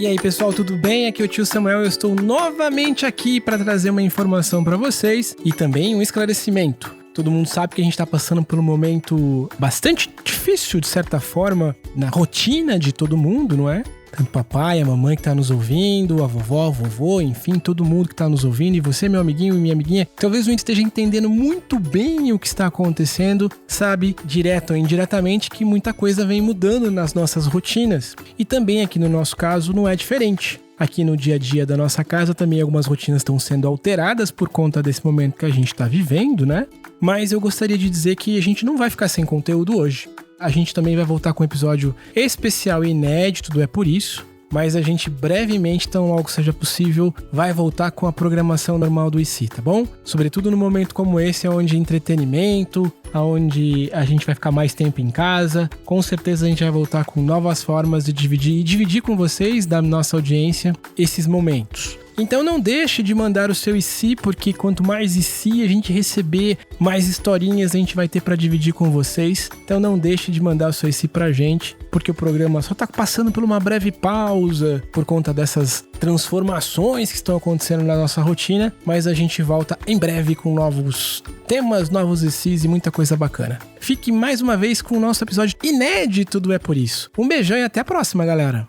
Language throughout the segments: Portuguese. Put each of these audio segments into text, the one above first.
E aí pessoal, tudo bem? Aqui é o tio Samuel, eu estou novamente aqui para trazer uma informação para vocês e também um esclarecimento. Todo mundo sabe que a gente está passando por um momento bastante difícil, de certa forma, na rotina de todo mundo, não é? Tanto o papai, a mamãe que tá nos ouvindo, a vovó, o vovô, enfim, todo mundo que tá nos ouvindo. E você, meu amiguinho e minha amiguinha, talvez não esteja entendendo muito bem o que está acontecendo, sabe, direto ou indiretamente, que muita coisa vem mudando nas nossas rotinas. E também aqui no nosso caso não é diferente. Aqui no dia a dia da nossa casa também algumas rotinas estão sendo alteradas por conta desse momento que a gente está vivendo, né? Mas eu gostaria de dizer que a gente não vai ficar sem conteúdo hoje. A gente também vai voltar com um episódio especial e inédito do É Por Isso, mas a gente brevemente, tão logo seja possível, vai voltar com a programação normal do IC, tá bom? Sobretudo no momento como esse, onde entretenimento, onde a gente vai ficar mais tempo em casa, com certeza a gente vai voltar com novas formas de dividir com vocês, da nossa audiência, esses momentos. Então não deixe de mandar o seu IC, porque quanto mais IC a gente receber, mais historinhas a gente vai ter para dividir com vocês. Então não deixe de mandar o seu IC pra gente, porque o programa só tá passando por uma breve pausa por conta dessas transformações que estão acontecendo na nossa rotina, mas a gente volta em breve com novos temas, novos ICs e muita coisa bacana. Fique mais uma vez com o nosso episódio inédito do É Por Isso. Um beijão e até a próxima, galera!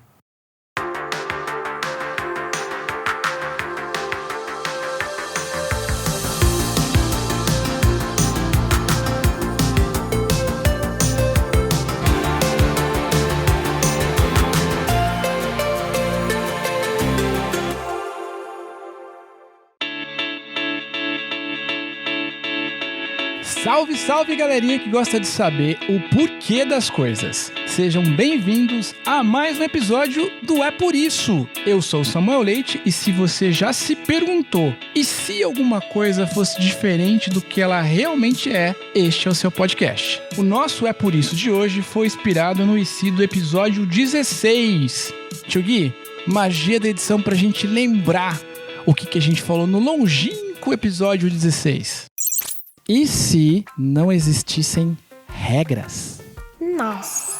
Salve, salve galerinha que gosta de saber o porquê das coisas. Sejam bem-vindos a mais um episódio do É Por Isso. Eu sou o Samuel Leite e se você já se perguntou, e se alguma coisa fosse diferente do que ela realmente é, este é o seu podcast. O nosso É Por Isso de hoje foi inspirado no IC do episódio 16. Tio Gui, magia da edição pra gente lembrar o que a gente falou no longínquo episódio 16. E se não existissem regras? Nossa.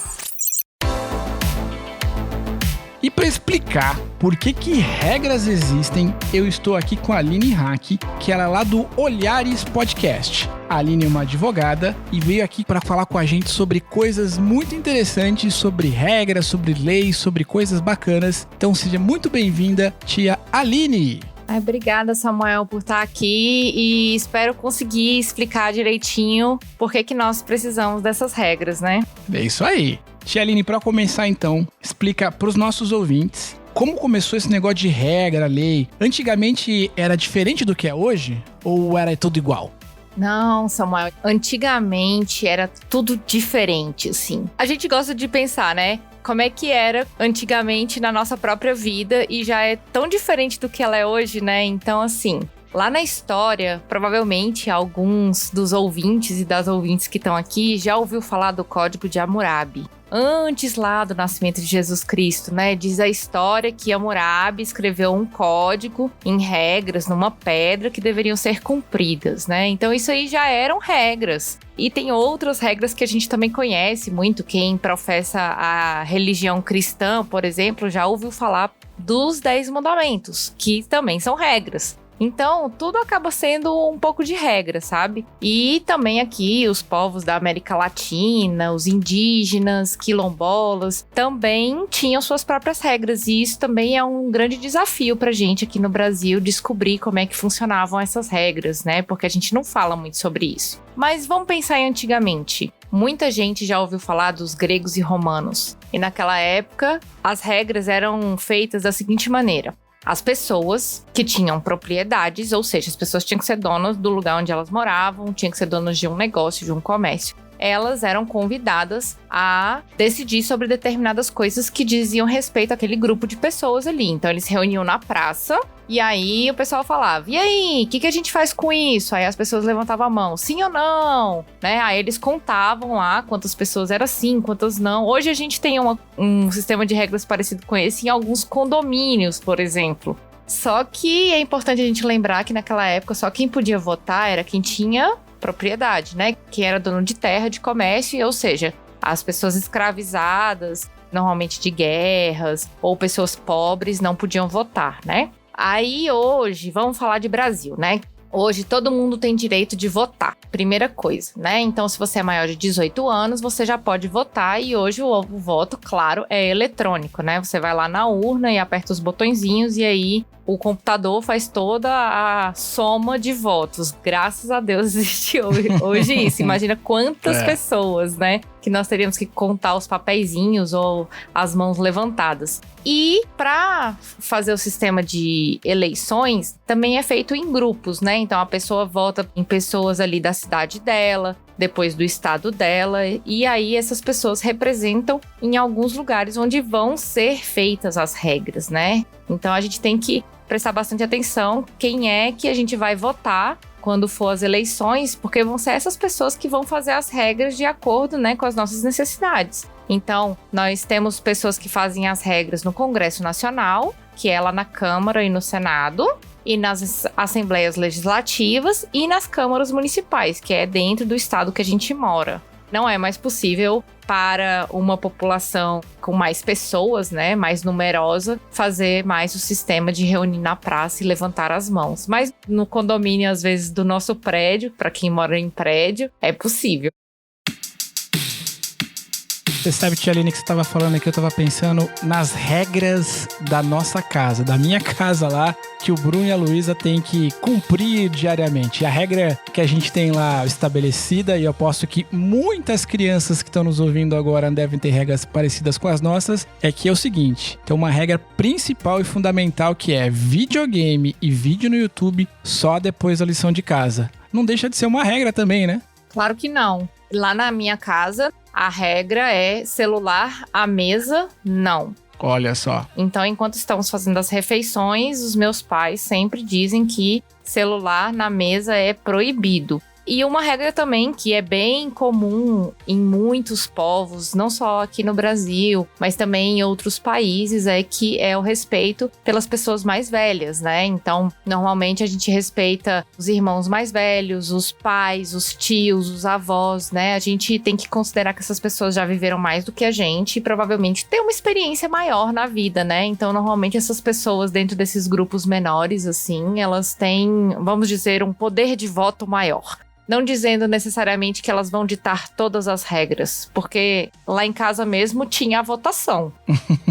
E para explicar por que regras existem, eu estou aqui com a Aline Hack, que ela é lá do Olhares Podcast. A Aline é uma advogada e veio aqui para falar com a gente sobre coisas muito interessantes, sobre regras, sobre leis, sobre coisas bacanas. Então seja muito bem-vinda, tia Aline. Obrigada, Samuel, por estar aqui e espero conseguir explicar direitinho por que nós precisamos dessas regras, né? É isso aí. Tia Aline, para começar então, explica para os nossos ouvintes como começou esse negócio de regra, lei. Antigamente era diferente do que é hoje ou era tudo igual? Não, Samuel, antigamente era tudo diferente, assim. A gente gosta de pensar, né? Como é que era antigamente na nossa própria vida e já é tão diferente do que ela é hoje, né? Então, assim, lá na história, provavelmente alguns dos ouvintes e das ouvintes que estão aqui já ouviu falar do Código de Hammurabi. Antes lá do nascimento de Jesus Cristo, né? Diz a história que Hammurabi escreveu um código em regras numa pedra que deveriam ser cumpridas, né? Então isso aí já eram regras. E tem outras regras que a gente também conhece muito. Quem professa a religião cristã, por exemplo, já ouviu falar dos 10 mandamentos, que também são regras. Então, tudo acaba sendo um pouco de regra, sabe? E também aqui, os povos da América Latina, os indígenas, quilombolas, também tinham suas próprias regras. E isso também é um grande desafio pra gente aqui no Brasil, descobrir como é que funcionavam essas regras, né? Porque a gente não fala muito sobre isso. Mas vamos pensar em antigamente. Muita gente já ouviu falar dos gregos e romanos. E naquela época, as regras eram feitas da seguinte maneira. As pessoas que tinham propriedades, ou seja, as pessoas tinham que ser donas do lugar onde elas moravam, tinham que ser donas de um negócio, de um comércio. Elas eram convidadas a decidir sobre determinadas coisas que diziam respeito àquele grupo de pessoas ali. Então, eles se reuniam na praça e aí o pessoal falava, e aí, o que a gente faz com isso? Aí as pessoas levantavam a mão, sim ou não? Né? Aí eles contavam lá quantas pessoas eram sim, quantas não. Hoje a gente tem um sistema de regras parecido com esse em alguns condomínios, por exemplo. Só que é importante a gente lembrar que naquela época só quem podia votar era quem tinha propriedade, né? Quem era dono de terra, de comércio, ou seja, as pessoas escravizadas normalmente de guerras, ou pessoas pobres não podiam votar, né? Aí hoje, vamos falar de Brasil, né? Hoje todo mundo tem direito de votar, primeira coisa, né? Então se você é maior de 18 anos, você já pode votar e hoje o voto, claro, é eletrônico, né? Você vai lá na urna e aperta os botõezinhos e aí o computador faz toda a soma de votos. Graças a Deus existe hoje isso. Imagina quantas pessoas, né? Que nós teríamos que contar os papeizinhos ou as mãos levantadas. E para fazer o sistema de eleições, também é feito em grupos, né? Então a pessoa vota em pessoas ali da cidade dela, depois do estado dela, e aí essas pessoas representam em alguns lugares onde vão ser feitas as regras, né? Então a gente tem que prestar bastante atenção quem é que a gente vai votar quando for as eleições, porque vão ser essas pessoas que vão fazer as regras de acordo, né, com as nossas necessidades. Então, nós temos pessoas que fazem as regras no Congresso Nacional, que é lá na Câmara e no Senado, e nas Assembleias Legislativas e nas câmaras municipais, que é dentro do estado que a gente mora. Não é mais possível para uma população com mais pessoas, né, mais numerosa, fazer mais o sistema de reunir na praça e levantar as mãos. Mas no condomínio, às vezes, do nosso prédio, para quem mora em prédio, é possível. Você sabe, tia Aline, que você estava falando aqui, eu estava pensando nas regras da nossa casa, da minha casa lá, que o Bruno e a Luísa têm que cumprir diariamente. E a regra que a gente tem lá estabelecida, e eu aposto que muitas crianças que estão nos ouvindo agora devem ter regras parecidas com as nossas, é que é o seguinte, tem uma regra principal e fundamental que é videogame e vídeo no YouTube só depois da lição de casa. Não deixa de ser uma regra também, né? Claro que não. Lá na minha casa, a regra é celular à mesa, não. Olha só. Então, enquanto estamos fazendo as refeições, os meus pais sempre dizem que celular na mesa é proibido. E uma regra também que é bem comum em muitos povos, não só aqui no Brasil, mas também em outros países, é que é o respeito pelas pessoas mais velhas, né? Então, normalmente a gente respeita os irmãos mais velhos, os pais, os tios, os avós, né? A gente tem que considerar que essas pessoas já viveram mais do que a gente e provavelmente têm uma experiência maior na vida, né? Então, normalmente essas pessoas dentro desses grupos menores, assim, elas têm, vamos dizer, um poder de voto maior. Não dizendo necessariamente que elas vão ditar todas as regras, porque lá em casa mesmo tinha a votação.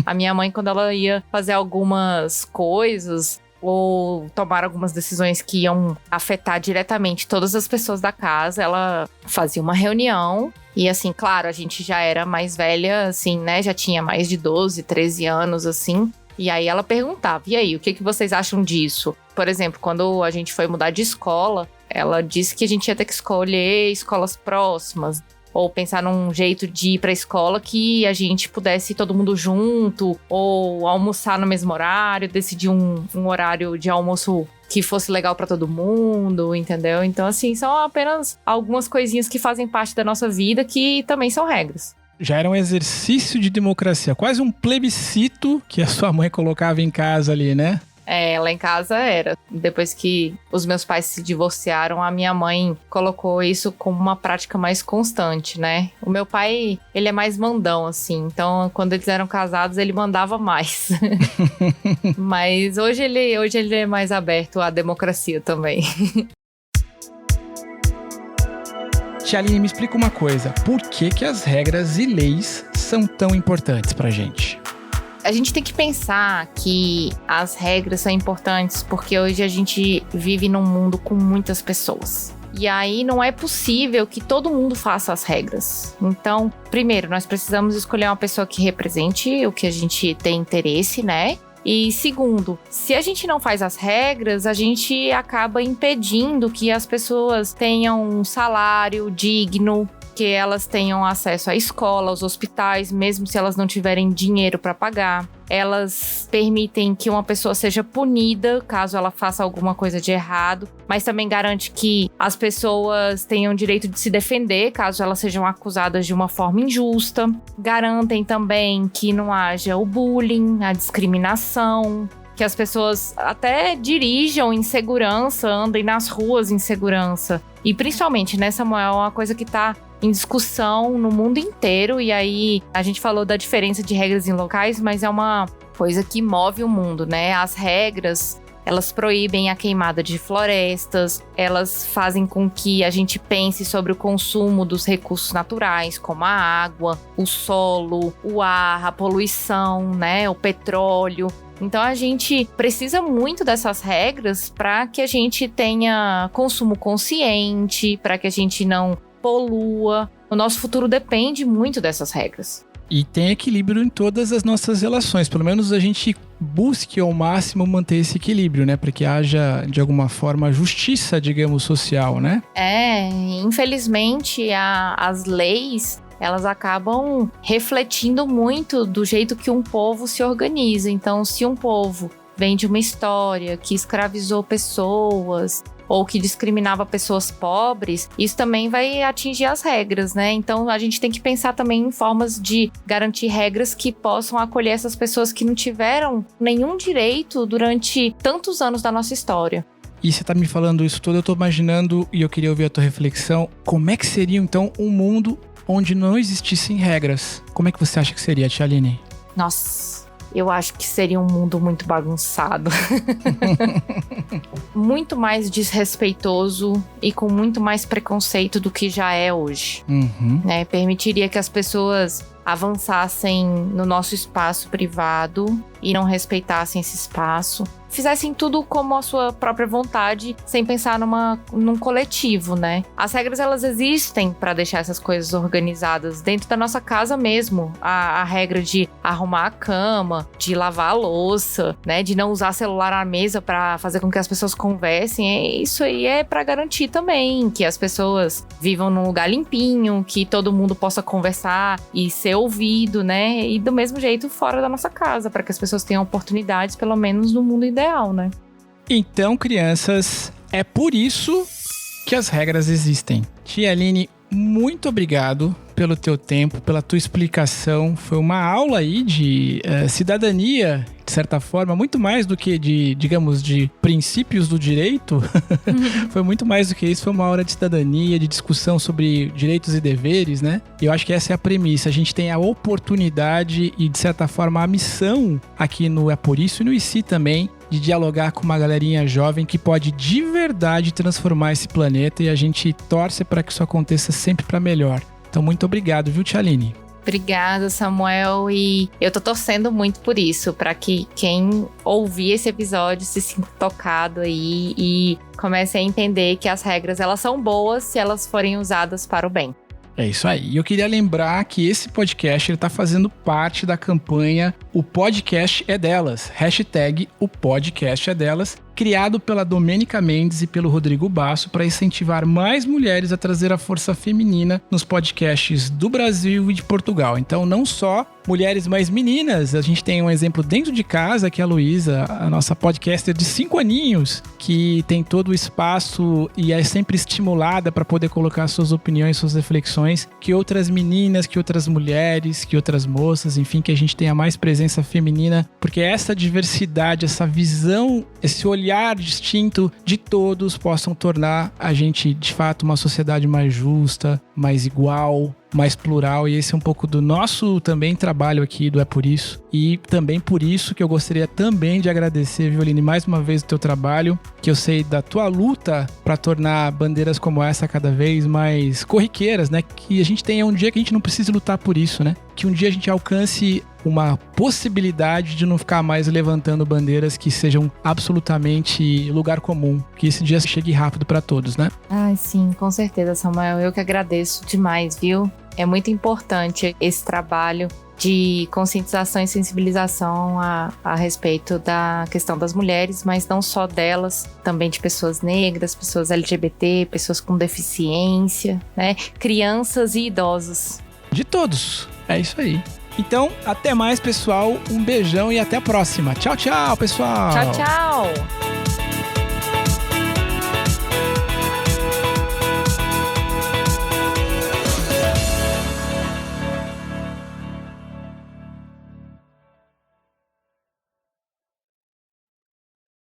A minha mãe, quando ela ia fazer algumas coisas ou tomar algumas decisões que iam afetar diretamente todas as pessoas da casa, ela fazia uma reunião. E assim, claro, a gente já era mais velha, assim, né? Já tinha mais de 12, 13 anos, assim. E aí ela perguntava, e aí, o que vocês acham disso? Por exemplo, quando a gente foi mudar de escola, ela disse que a gente ia ter que escolher escolas próximas, ou pensar num jeito de ir pra escola que a gente pudesse ir todo mundo junto, ou almoçar no mesmo horário, decidir um horário de almoço que fosse legal pra todo mundo, entendeu? Então, assim, são apenas algumas coisinhas que fazem parte da nossa vida que também são regras. Já era um exercício de democracia, quase um plebiscito que a sua mãe colocava em casa ali, né? É, lá em casa era. Depois que os meus pais se divorciaram, a minha mãe colocou isso como uma prática mais constante, né? O meu pai, ele é mais mandão, assim. Então, quando eles eram casados, ele mandava mais. Mas hoje ele é mais aberto à democracia também. Tia Aline, me explica uma coisa. Por que as regras e leis são tão importantes pra gente? A gente tem que pensar que as regras são importantes porque hoje a gente vive num mundo com muitas pessoas. E aí não é possível que todo mundo faça as regras. Então, primeiro, nós precisamos escolher uma pessoa que represente o que a gente tem interesse, né? E segundo, se a gente não faz as regras, a gente acaba impedindo que as pessoas tenham um salário digno, que elas tenham acesso à escola, aos hospitais, mesmo se elas não tiverem dinheiro para pagar. Elas permitem que uma pessoa seja punida caso ela faça alguma coisa de errado, mas também garante que as pessoas tenham direito de se defender caso elas sejam acusadas de uma forma injusta. Garantem também que não haja o bullying, a discriminação, que as pessoas até dirijam em segurança, andem nas ruas em segurança. E principalmente, né, Samuel, uma coisa que tá em discussão no mundo inteiro. E aí, a gente falou da diferença de regras em locais, mas é uma coisa que move o mundo, né? As regras, elas proíbem a queimada de florestas, elas fazem com que a gente pense sobre o consumo dos recursos naturais, como a água, o solo, o ar, a poluição, né? O petróleo. Então a gente precisa muito dessas regras para que a gente tenha consumo consciente, para que a gente não polua. O nosso futuro depende muito dessas regras. E tem equilíbrio em todas as nossas relações. Pelo menos a gente busque ao máximo manter esse equilíbrio, né? Para que haja, de alguma forma, justiça, digamos, social, né? Infelizmente as leis, elas acabam refletindo muito do jeito que um povo se organiza. Então, se um povo vem de uma história que escravizou pessoas ou que discriminava pessoas pobres, isso também vai atingir as regras, né? Então, a gente tem que pensar também em formas de garantir regras que possam acolher essas pessoas que não tiveram nenhum direito durante tantos anos da nossa história. E você tá me falando isso tudo, eu tô imaginando, e eu queria ouvir a tua reflexão, como é que seria, então, um mundo onde não existissem regras? Como é que você acha que seria, Tia Aline? Nossa, eu acho que seria um mundo muito bagunçado. Muito mais desrespeitoso e com muito mais preconceito do que já é hoje. Né? Permitiria que as pessoas avançassem no nosso espaço privado e não respeitassem esse espaço. Fizessem tudo como a sua própria vontade, sem pensar num coletivo, né? As regras, elas existem para deixar essas coisas organizadas dentro da nossa casa mesmo. A regra de arrumar a cama, de lavar a louça, né? De não usar celular à mesa para fazer com que as pessoas conversem. Isso aí é para garantir também que as pessoas vivam num lugar limpinho, que todo mundo possa conversar e ser ouvido, né? E do mesmo jeito fora da nossa casa, para que as pessoas tenham oportunidades, pelo menos no mundo ideal, né? Então, crianças, é por isso que as regras existem. Tia Aline, muito obrigado pelo teu tempo, pela tua explicação. Foi uma aula aí de cidadania, de certa forma, muito mais do que de princípios do direito. Foi muito mais do que isso, foi uma hora de cidadania, de discussão sobre direitos e deveres, né? E eu acho que essa é a premissa. A gente tem a oportunidade e, de certa forma, a missão aqui no É Por Isso e no IC também, de dialogar com uma galerinha jovem que pode de verdade transformar esse planeta, e a gente torce para que isso aconteça sempre para melhor. Então, muito obrigado, viu, Tia Aline? Obrigada, Samuel, e eu tô torcendo muito por isso, para que quem ouvir esse episódio se sinta tocado aí e comece a entender que as regras, elas são boas se elas forem usadas para o bem. É isso aí. E eu queria lembrar que esse podcast está fazendo parte da campanha O Podcast é Delas, hashtag O Podcast é Delas, criado pela Domênica Mendes e pelo Rodrigo Basso para incentivar mais mulheres a trazer a força feminina nos podcasts do Brasil e de Portugal. Então, não só mulheres, mas meninas. A gente tem um exemplo dentro de casa, que é a Luísa, a nossa podcaster de 5 aninhos, que tem todo o espaço e é sempre estimulada para poder colocar suas opiniões, suas reflexões, que outras meninas, que outras mulheres, que outras moças, enfim, que a gente tenha mais presença feminina, porque essa diversidade, essa visão, esse olhar distinto de todos possam tornar a gente, de fato, uma sociedade mais justa, mais igual, mais plural, e esse é um pouco do nosso também trabalho aqui do É Por Isso, e também por isso que eu gostaria também de agradecer, Violine, mais uma vez o teu trabalho, que eu sei da tua luta para tornar bandeiras como essa cada vez mais corriqueiras, né, que a gente tenha um dia que a gente não precise lutar por isso, né, que um dia a gente alcance uma possibilidade de não ficar mais levantando bandeiras que sejam absolutamente lugar comum, que esse dia chegue rápido para todos, né? Ai, sim, com certeza, Samuel. Eu que agradeço demais, viu? É muito importante esse trabalho de conscientização e sensibilização a respeito da questão das mulheres, mas não só delas, também de pessoas negras, pessoas LGBT, pessoas com deficiência, né? Crianças e idosos. De todos. É isso aí. Então, até mais, pessoal. Um beijão e até a próxima. Tchau, tchau, pessoal. Tchau, tchau.